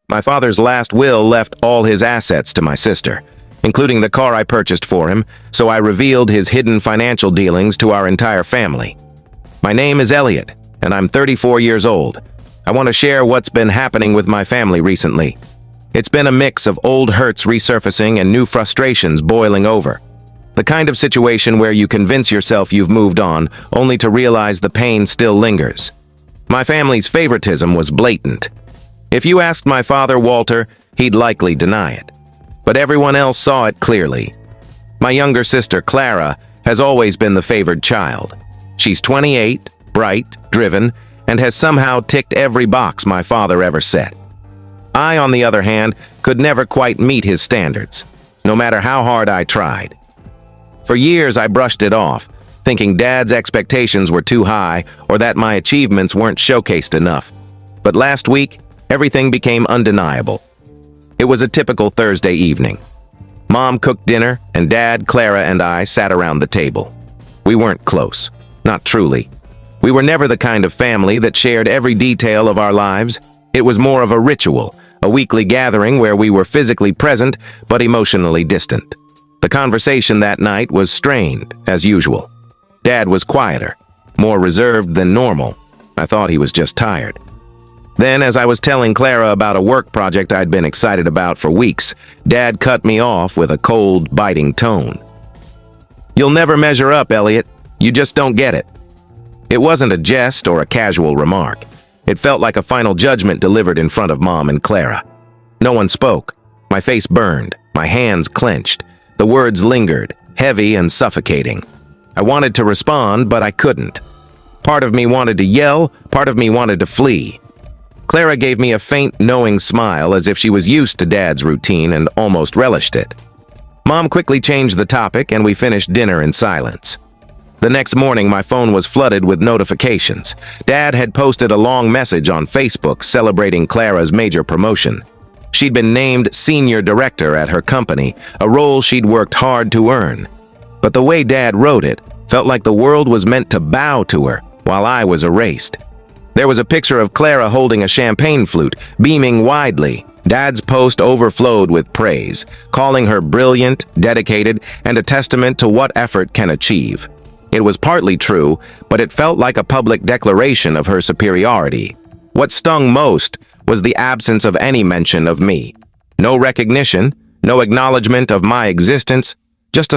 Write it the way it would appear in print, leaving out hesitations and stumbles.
My father's last will left all his assets to my sister, including the car I purchased for him, so I revealed his hidden financial dealings to our entire family. My name is Elliot, and I'm 34 years old. I want to share what's been happening with my family recently. It's been a mix of old hurts resurfacing and new frustrations boiling over. The kind of situation where you convince yourself you've moved on, only to realize the pain still lingers. My family's favoritism was blatant. If you asked my father, Walter, he'd likely deny it. But everyone else saw it clearly. My younger sister, Clara, has always been the favored child. She's 28, bright, driven, and has somehow ticked every box my father ever set. I, on the other hand, could never quite meet his standards, no matter how hard I tried. For years, I brushed it off, thinking Dad's expectations were too high or that my achievements weren't showcased enough. But last week, everything became undeniable. It was a typical Thursday evening. Mom cooked dinner, and Dad, Clara, and I sat around the table. We weren't close, not truly. We were never the kind of family that shared every detail of our lives. It was more of a ritual, a weekly gathering where we were physically present but emotionally distant. The conversation that night was strained, as usual. Dad was quieter, more reserved than normal. I thought he was just tired. Then, as I was telling Clara about a work project I'd been excited about for weeks, Dad cut me off with a cold, biting tone. "You'll never measure up, Elliot. You just don't get it." It wasn't a jest or a casual remark. It felt like a final judgment delivered in front of Mom and Clara. No one spoke. My face burned, my hands clenched. The words lingered, heavy and suffocating. I wanted to respond, but I couldn't. Part of me wanted to yell, part of me wanted to flee. Clara gave me a faint, knowing smile as if she was used to Dad's routine and almost relished it. Mom quickly changed the topic and we finished dinner in silence. The next morning, my phone was flooded with notifications. Dad had posted a long message on Facebook celebrating Clara's major promotion. She'd been named senior director at her company, a role she'd worked hard to earn. But the way Dad wrote it felt like the world was meant to bow to her while I was erased. There was a picture of Clara holding a champagne flute, beaming widely. Dad's post overflowed with praise, calling her brilliant, dedicated, and a testament to what effort can achieve. It was partly true, but it felt like a public declaration of her superiority. What stung most was the absence of any mention of me. No recognition, no acknowledgement of my existence, just a